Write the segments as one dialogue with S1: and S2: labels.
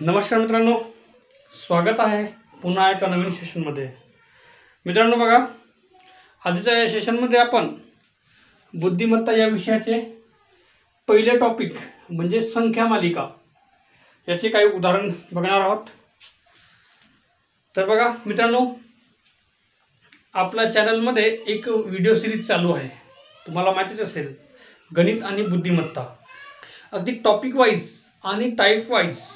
S1: नमस्कार मित्रांनो, स्वागत आहे पुन्हा एका नवीन सेशनमध्ये। मित्रांनो बघा, आजच्या या सेशनमध्ये आपण बुद्धिमत्ता या विषयाचे पहिले टॉपिक म्हणजे संख्या मालिका याचे काही उदाहरण बघणार आहोत। तर बघा मित्रांनो, आपल्या चॅनलमध्ये एक व्हिडिओ सिरीज चालू आहे, तुम्हाला माहितीच असेल, गणित आणि बुद्धिमत्ता। अगदी टॉपिक वाईज आणि टाईप वाईज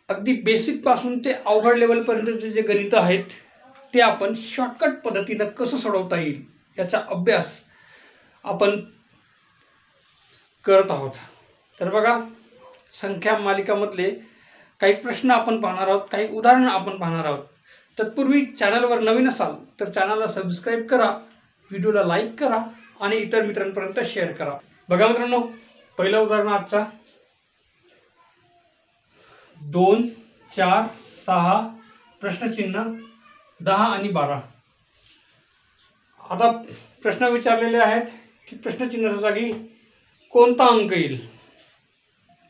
S1: अगदी बेसिक पासून ते अवघड लेवल पर्यंतचे जे गणित आहेत ते आपण शॉर्टकट पद्धतीने कसं सोडवता येईल याचा अभ्यास आपण करत आहोत। तर बघा, संख्या मालिकामधले काही प्रश्न आपण पाहणार आहोत, काही उदाहरण आपण पाहणार आहोत। तत्पूर्वी चॅनलवर नवीन असाल तर चॅनलला सबस्क्राइब करा, व्हिडिओला लाईक करा आणि इतर मित्रांपर्यंत शेअर करा। बघा मित्रांनो, पहिलं उदाहरण आजचा 2, 4, 6 प्रश्नचिन्ह 10 आणि 12। आता प्रश्न विचारलेले आहेत की प्रश्नचिन्हाच्या जागी कोणता अंक येईल।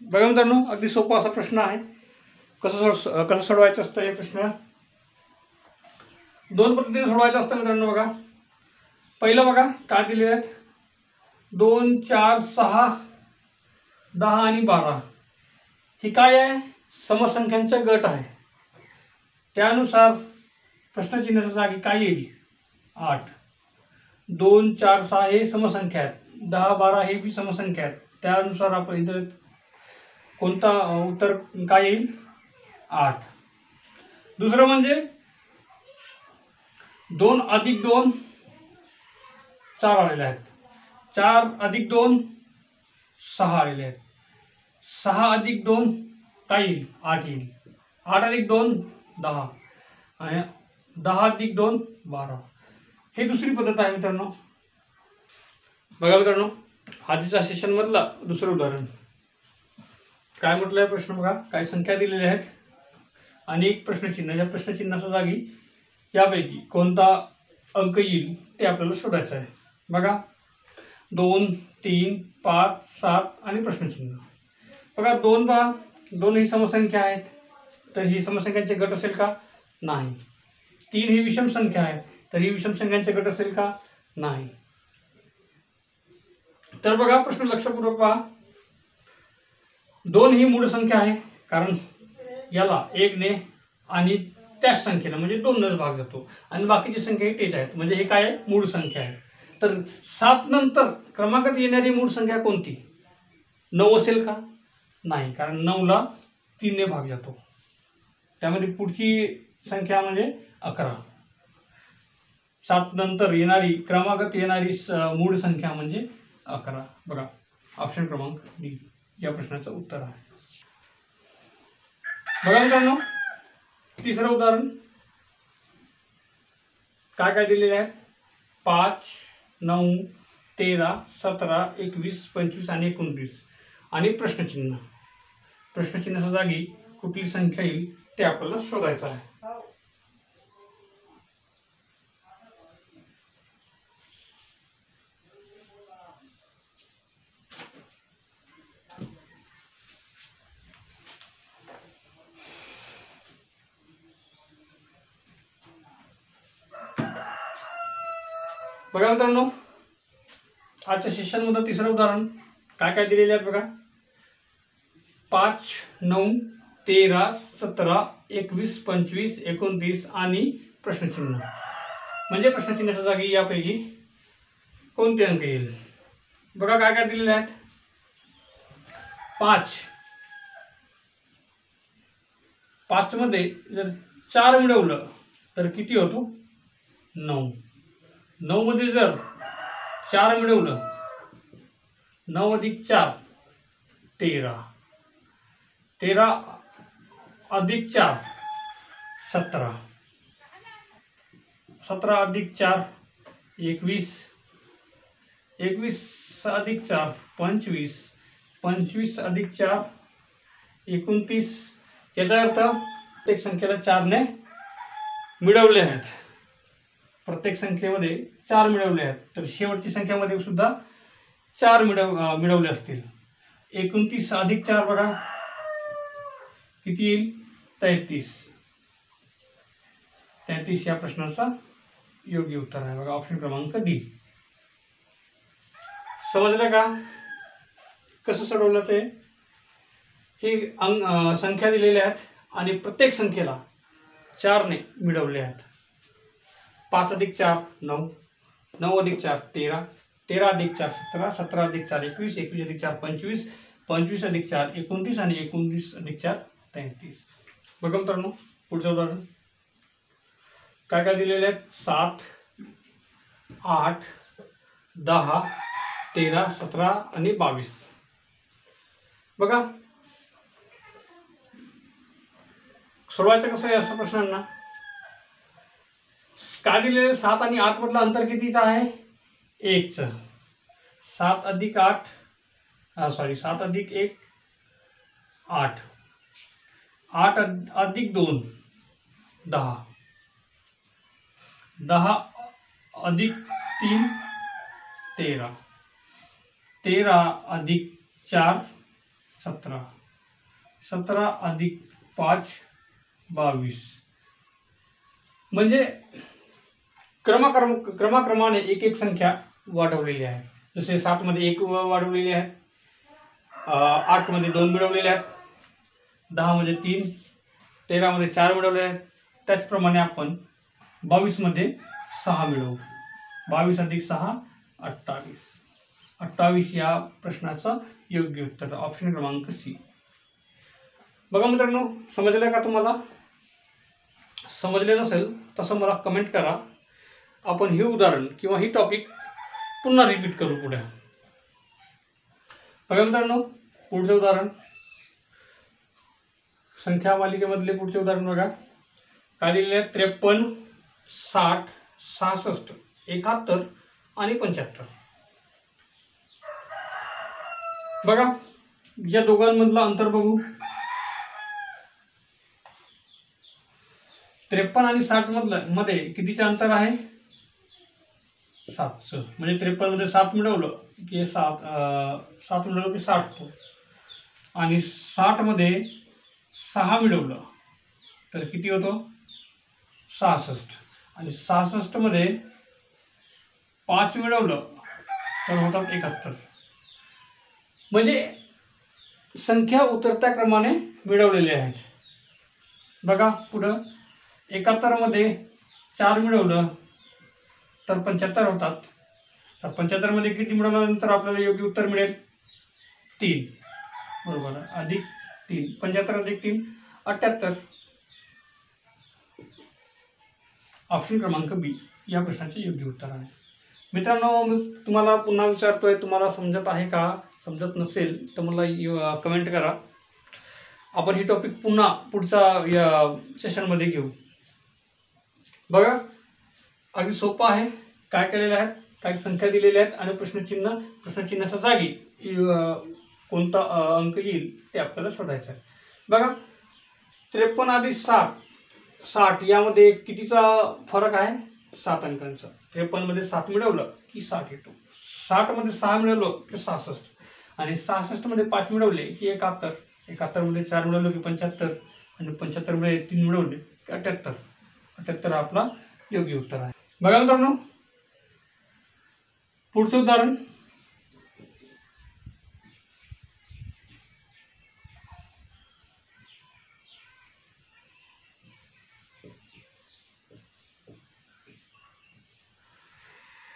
S1: बघा मित्रांनो, अगदी सोपा असा प्रश्न आहे। कसं सोडवायचं असतं हे प्रश्न, दोन पद्धतीने सोडवायचं असतं मित्रांनो। बघा, पहिलं बघा काय दिले आहेत, 2, 4, 6, 10 आणि 12 ही काय आहे, समसंख्यांचा गट आहे। त्यानुसार प्रश्नचिन्हाच्या जागी काय येईल, 8। 2, 4, 6 हे समसंख्या आहेत, 10, 12 हे भी समसंख्या आहेत। त्यानुसार आपण इथं कोणता उत्तर काय येईल, 8। दुसरं म्हणजे 2 अधिक 2 4 आलेले आहेत, 4 अधिक 2 6 आलेले आहेत, 6 अधिक 2 काय येईल, 8 येईल, 8 अधिक 2 10 आणि 10 अधिक 2 12। हे दुसरी पद्धत आहे मित्रांनो। बघा मित्रांनो, आजच्या सेशन मधला दुसरं उदाहरण काय म्हटलंय प्रश्न, बघा काही संख्या दिलेल्या आहेत आणि एक प्रश्नचिन्ह। या प्रश्नचिन्हाच्या जागी यापैकी कोणता अंक येईल ते आपल्याला शोधायचं आहे। बघा, 2, 3, 5, 7 आणि प्रश्नचिन्ह। बघा 2 पहा, 2 ही समसंख्या आहेत, तर ही समसंख्यांचे गट असेल का, नाही। 3 ही विषम संख्या आहे, तर ही विषम संख्यांचे गट असेल का, नाही। तर बघा प्रश्न लक्षपूर्वक पहा, 2 ही मूळ संख्या आहे, कारण याला 1 ने आणि त्याच संख्येला म्हणजे 2 नच भाग जातो आणि बाकीची संख्या तेच आहेत, म्हणजे हे काय आहे, मूळ संख्या आहे। तर 7 नंतर क्रमांकात येणारी मूळ संख्या कोणती, 9 असेल का, नाही, कारण 9 ला 3 ने भाग जातो। त्यामध्ये पुढची संख्या म्हणजे 11। 7 नंतर येणारी क्रमांकात येणारी मूळ संख्या म्हणजे 11। बघा, ऑप्शन क्रमांक डी या प्रश्नाचं उत्तर आहे। बघा मित्रांनो, तिसरं उदाहरण काय काय दिलेले आहे, 5, 9, 13, 17, 21, 25 आणि 29 आणि प्रश्नचिन्ह। प्रश्नचिन्हाच्या जागी कुठली संख्या येईल ते आपल्याला शोधायचं आहे। बघा मित्रांनो, आजच्या सेशन मध्ये तिसरं उदाहरण काय काय दिलेले आहेत बघा, 5, 9, 13, 17, 21, 25, 29 आणि प्रश्नचिन्ह। म्हणजे प्रश्नचिन्हाच्या जागी यापैकी कोणते अंक येईल। बघा काय काय दिलेले आहेत, 5 मध्ये जर 4 मिळवलं तर किती होतो, 9। 9 मध्ये जर 4 मिळवलं, 9 अधिक 4 13, 13 अधिक 4 17, 17 अधिक 4 21, 21 अधिक 4 25, 25 अधिक 4 29। याचा अर्थ प्रत्येक संख्येला 4 ने मिळवले आहेत, प्रत्येक संख्येमध्ये 4 मिळवले आहेत, तर शेवटची संख्यामध्ये सुद्धा 4 मिळवले असतील। 29 अधिक 4 बघा किती येईल? 33. 33 या प्रश्नाचा योग्य उत्तर आहे बघा, ऑप्शन क्रमांक डी. समजलं का कसं सोडवलं ते? ही संख्या दिलेल्या आहेत आणि प्रत्येक संख्येला 4 ने मिळवले आहेत. 5 अधिक 4 9, 9 अधिक 4 13, 13 अधिक 4 17, 17 अधिक 4 21, 21 अधिक 4 25, 25 अधिक 4 29 आणि 29 अधिक 4 33. बघा मित्रांनो पुढचं उदाहरण काय काय दिलेले आहेत? 7 8 10 13 17 आणि 22. बघा सोडवायचं कसं आहे असं प्रश्नांना? काय दिलेले? 7 आणि 8 मधलं अंतर कितीचं आहे? 1चं. 7 अधिक 8 7 अधिक 1 8, 8 अधिक 2 10, 10 अधिक 3 13, 13 अधिक 4 17, 17 अधिक 5 22. म्हणजे क्रमाक्रमाने एक एक संख्या वाढवलेली आहे. जसे 7 मध्ये 1 वाढवलेली आहे, 8 मध्ये 2 मिळवलेले आहेत, 10 मध्ये 3, 13 मध्ये 4 मिळवले आहेत. त्याचप्रमाणे आपण 22 मध्ये 6 मिळवू. 22 अधिक 6 28. 28 या प्रश्नाचं योग्य उत्तर ऑप्शन क्रमांक सी. बघा मित्रांनो समजलं का तुम्हाला? समजले नसेल तसं मला कमेंट करा. आपण हे उदाहरण किंवा ही टॉपिक पुन्हा रिपीट करू पुढे. बघा मित्रांनो पुढचं उदाहरण संख्या मालिकेमधले पुढचे उदाहरण बघा काय दिलेले आहे? 53 60 66 71 आणि 75. बघा या दोघांमधलं अंतर बघू. 53 आणि 60 मध्ये कितीचे अंतर आहे? 7चं. म्हणजे 53 मध्ये 7 मिळवलं की 7 मिळवलं की 60 होतो आणि 60 मध्ये 6 मिळवलं तर किती होतो? 66. आणि 66 मध्ये 5 मिळवलं तर होतात 71. म्हणजे संख्या उतरत्या क्रमाने मिळवलेल्या आहेत. बघा पुढं 71 मध्ये 4 मिळवलं तर 75 होतात. तर 75 मध्ये किती मिळवल्यानंतर आपल्याला योग्य उत्तर मिळेल? 3. बरोबर अधिक 3. 75 अधिक 3 78. ऑप्शन क्रमांक बी या प्रश्नाचे योग्य उत्तर आहे. मित्रांनो मी तुम्हाला पुन्हा विचारतोय, तुम्हाला समजत आहे का? समजत नसेल तर मला कमेंट करा. आपण ही टॉपिक पुन्हा पुढचा या सेशनमध्ये घेऊ. बघा अगदी सोपं आहे. काय केलेलं आहे? काही संख्या दिलेल्या आहेत आणि प्रश्नचिन्हाच्या जागी कोणता अंक येईल ते आपल्याला शोधायचं आहे. बघा 53 अधिक 60 यामध्ये कितीचा फरक आहे? 7 अंकांचा. 53 मध्ये 7 मिळवलं की 60 येतो. 60 मध्ये 6 मिळवलं की 66 आणि 66 मध्ये 5 मिळवले की 71. 71 मध्ये 4 मिळवलं की 75 आणि 75 मध्ये 3 मिळवले की 78. 78 आपला योग्य उत्तर आहे. बघा मित्रांनो पुढचं उदाहरण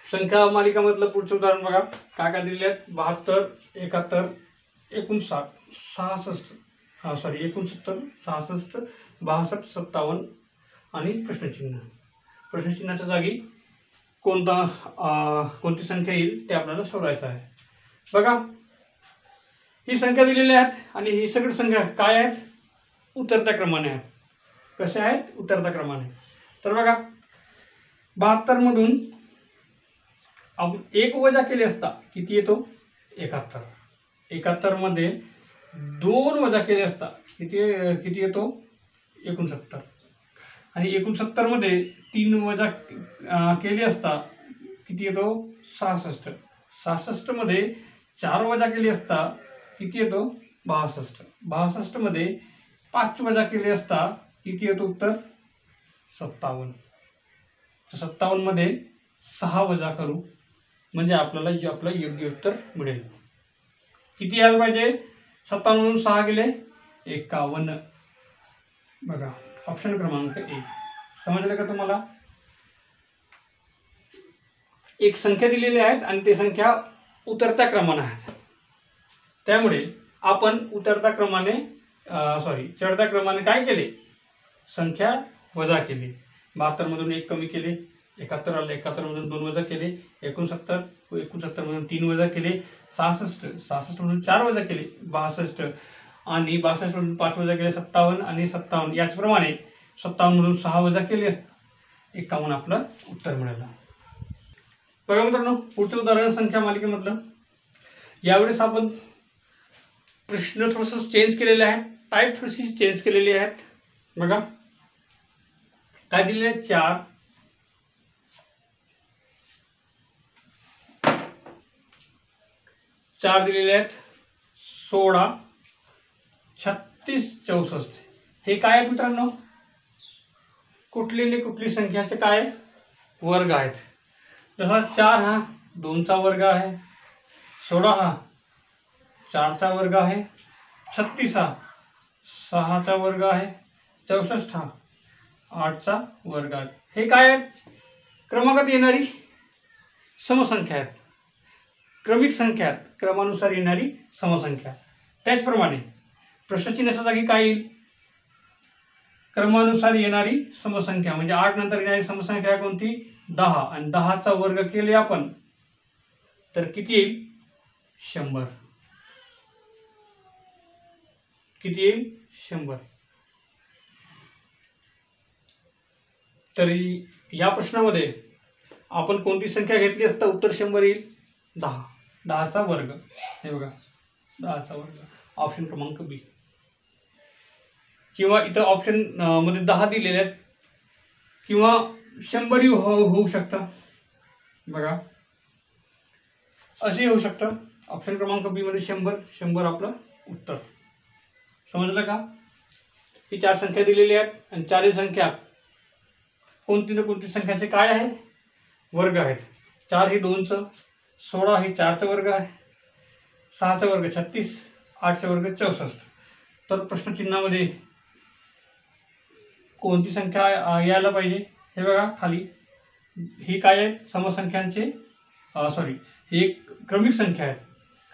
S1: संख्या मालिकामधलं पुढचं उदाहरण बघा काय काय दिलेले आहेत? 72 71 59 66 69 66 62 57 आणि प्रश्नचिन्ह. प्रश्नचिन्हाच्या जागी कोणती संख्या येईल ते आपल्याला शोधायचं आहे. बघा ही संख्या दिलेल्या आहेत आणि ही सगळी संख्या काय आहेत? उतरत्या क्रमाने आहेत. कशा आहेत? उतरत्या क्रमाने. तर बघा 72 मधून आपण 1 वजा केले असता किती येतो? 71. 71 मध्ये 2 वजा केले असता किती येतो? 69. आणि 69 मध्ये 3 वजा केले असता किती येतो? 66. 66 मध्ये 4 वजा केले असता किती येतो? 62. 62 मध्ये 5 वजा केले असता किती येतं उत्तर 57. तर 57 मध्ये 6 वजा करू म्हणजे आपल्याला आपलं योग्य उत्तर मिळेल. किती यायला पाहिजे? 57 मधून 6 गेले 51. बघा ऑप्शन क्रमांक 1. समजलं का तुम्हाला? एक संख्या दिलेली आहेत आणि ते संख्या उतरत्या क्रमाने आहेत. त्यामुळे आपण चढत्या क्रमाने काय केले? संख्या वजा केली. 72 मधून 1 कमी केले, 71 आले, 71 मधून 2 वजा केले, 69 मधून 3 वजा केले, 66 मधून 4 वजा केले, 62 आणि 62 मधून 5 वजा केले 57 आणि 57 याचप्रमाणे 57 मधून 6 वजा केले 51 आपलं उत्तर मिळालं. बघा मित्रांनो, पुढचं उदाहरण संख्या मालिकेमधलं. यावेळेस आपण प्रश्न थोडंसं चेंज केलेले आहेत, टाईप थोडीशी चेंज केलेली आहेत. बघा काय दिलेले आहेत? 4 दिलेले आहेत, 16, 36, 64. हे काय आहेत मित्रांनो? कुठली संख्याचे काय वर्ग आहेत. जसा 4 हा 2चा वर्ग आहे, 16 हा 4चा वर्ग आहे, 36 हा 6चा वर्ग आहे, 64 हा 8चा वर्ग आहे. हे काय आहेत? क्रमागत येणारी समसंख्या आहेत, क्रमिक संख्या आहेत, क्रमानुसार येणारी समसंख्या. त्याचप्रमाणे प्रश्नचिन्हाच्या जागी काय येईल? क्रमानुसार येणारी समसंख्या म्हणजे 8 नंतर येणारी समसंख्या कोणती? 10. आणि 10चा वर्ग केले आपण तर किती येईल? 100. किती येईल? 100. तर या प्रश्नामध्ये आपण कोणती संख्या घेतली असता उत्तर 100 येईल? 10. 10चा वर्ग. हे बघा 10चा वर्ग, ऑप्शन क्रमांक बी. किंवा इथं ऑप्शन मध्ये 10 दिलेले आहेत किंवा 100 होऊ शकतं. बघा असे होऊ शकतं. ऑप्शन क्रमांक बी मध्ये 100 आपलं उत्तर. समजलं का? ही 4 संख्या दिलेली आहेत आणि 4 संख्या कोणती ना कोणती संख्याचे काय आहे? वर्ग आहेत. 4 हे 2चं, 16 हे 4चा वर्ग आहे, 6चा वर्ग 36, 8चा वर्ग 64. तर प्रश्नचिन्हामध्ये कोणती संख्या यायला पाहिजे? हे बघा खाली ही काय आहे? समसंख्यांचे ही एक क्रमिक संख्या आहे,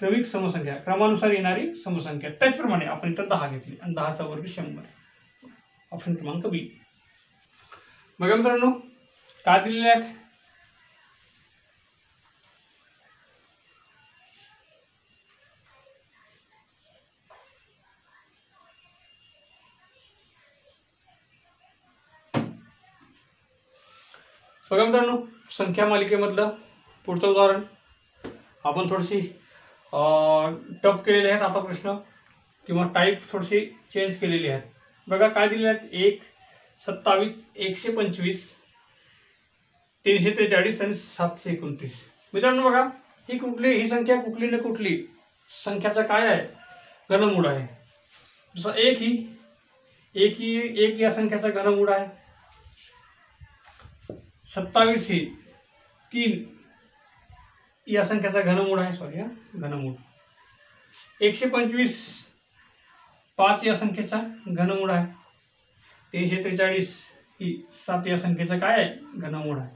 S1: क्रमिक समसंख्या, क्रमानुसार येणारी समसंख्या. त्याचप्रमाणे आपण इथं 10 घेतली आणि 10चा वर्ग 100. ऑप्शन क्रमांक बी. बघा मित्रांनो काय दिलेले आहेत? बघा मित्रांनो संख्या मालिकेमधलं पुढचं उदाहरण आपण थोडीशी टफ केलेले आहेत आता प्रश्न, किंवा टाईप थोडीशी चेंज केलेली आहेत. बघा काय दिलेले आहेत? 1, 27, 125, 343 आणि 729. मित्रांनो बघा ही संख्या कुठली ना कुठली संख्याचा काय आहे? घनमूळ आहे. जसं 1 या संख्याचा घनमूळ आहे, 27 ही 3 या संख्याचा घनमूळ आहे, घनमूळ. 125 5 या संख्येचा घनमूळ आहे, 343 ही 7 या संख्येचा काय आहे? घनमूळ आहे.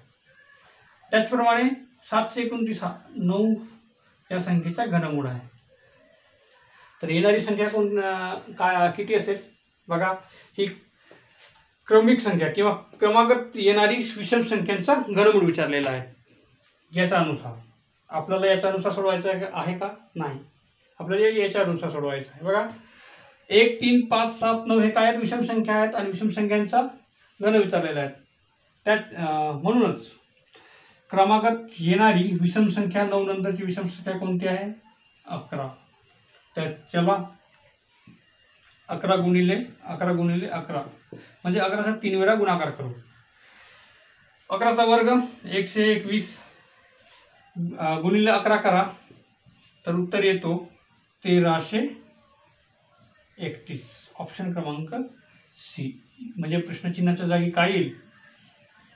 S1: त्याचप्रमाणे 729 हा 9 या संख्येचा घनमूळ आहे. तर येणारी संख्या किती असेल? बघा ही क्रमिक संख्या किंवा क्रमागत येणारी विषम संख्यांचा घनमूळ विचारलेला आहे. याच्या अनुसार आपल्याला याच्यानुसार सोडवायचं आहे का? नाही, आपल्याला याच्यानुसार सोडवायचं आहे. बघा 1, 3, 5, 7, 9 हे काय आहेत? विषम संख्या आहेत आणि विषम संख्यांचा घन विचारलेला आहे. त्यात म्हणूनच क्रमागत येणारी विषम संख्या 9 नंतरची विषम संख्या कोणती आहे? 11. तर चला 11 गुणिले 11 म्हणजे 11चा 3 वेळा गुणाकार करू. 11चा वर्ग 121 गुणिले 11 करा तर उत्तर येतो 1321. 31. ऑप्शन क्रमांक सी. म्हणजे प्रश्नचिन्हाच्या जागी काय येईल?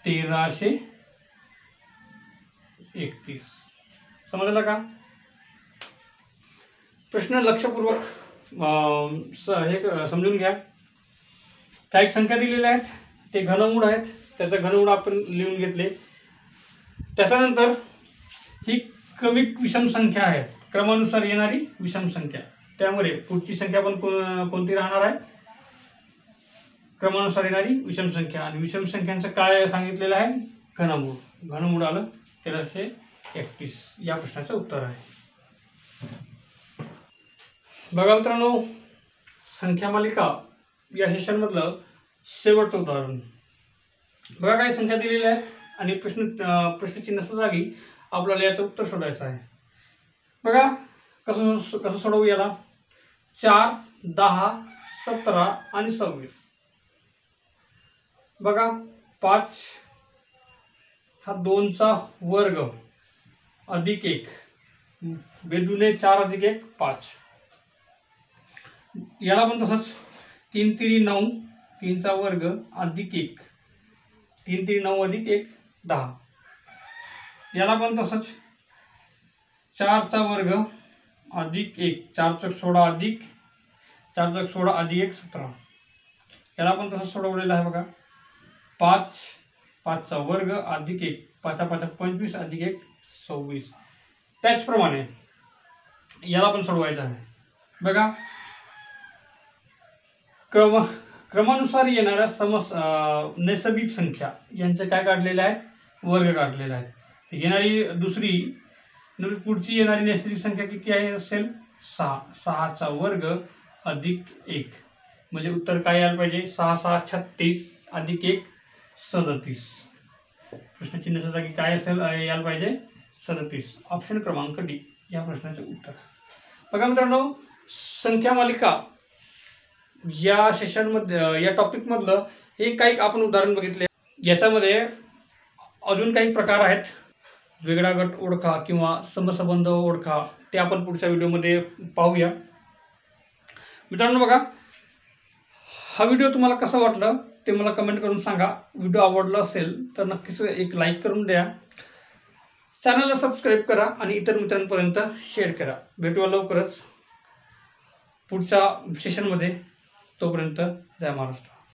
S1: 1331. समजलं का? प्रश्न लक्षपूर्वक समजून घ्या. काही संख्या दिलेल्या आहेत, ते घनमूळ आहेत, त्याचं घनमूळ आपण लिहून घेतले. त्याच्यानंतर ही क्रमिक विषम संख्या आहे, क्रमानुसार येणारी विषम संख्या. त्यामुळे पुढची संख्या पण कोणती राहणार आहे? क्रमानुसार येणारी विषम संख्या. आणि विषम संख्यांचं काय सांगितलेलं आहे? घनमूळ. घनमूळ आलं 1331. या प्रश्नाचं उत्तर आहे. बघा मित्रांनो, संख्या मालिका या सेशनमधलं शेवटचं उदाहरण. बघा काय संख्या दिलेल्या आहेत आणि प्रश्नचिन्हाच्या जागी आपल्याला याचं उत्तर शोधायचं आहे. बघा कसं सोडवू याला. 4, 10, 17 आणि 26. बघा 5 हा 2चा वर्ग अधिक 1 बेदुने 4 अधिक 1 5. याला पण तसंच 3 3 9 3चा वर्ग अधिक 1 3 3 9 अधिक 1 10. याला पण तसंच 4चा वर्ग अधिक 1 4 चौक 16 अधिक 4 चौक 16 अधिक 1 17. याला पण तसंच सोडवलेलं आहे. बघा 5 5चा वर्ग अधिक 1 5 5 25 अधिक 1 26. त्याचप्रमाणे याला पण सोडवायचं आहे. बघा क्रमानुसार येणाऱ्या नैसर्गिक संख्या यांचे काय काढलेले आहे? वर्ग काढलेला आहे. येणारी पुढची येणारी नैसर्गिक संख्या किती आहे असेल? 6. 6चा वर्ग अधिक 1 म्हणजे उत्तर काय यायला पाहिजे? 6 6 36 अधिक 1 37. प्रश्नचिन्हाच्या जागी काय असेल यायला पाहिजे? 37. ऑप्शन क्रमांक डी या प्रश्नाचे उत्तर. बघा मित्रांनो, संख्या मालिका या सेशनमध्ये या टॉपिकमधलं हे काही आपण उदाहरण बघितले. याच्यामध्ये अजून काही प्रकार आहेत. वेगळा गट ओळखा किंवा समसंबंध ओळखा, ते आपण पुढच्या व्हिडिओमध्ये पाहूया. मित्रांनो बघा, हा व्हिडिओ तुम्हाला कसा वाटला ते मला कमेंट करून सांगा. व्हिडिओ आवडला असेल तर नक्कीच एक लाईक करून द्या. चॅनलला सबस्क्राईब करा आणि इतर मित्रांपर्यंत शेअर करा. भेटूया लवकरच पुढच्या सेशनमध्ये. तोपर्यंत जय महाराष्ट्र.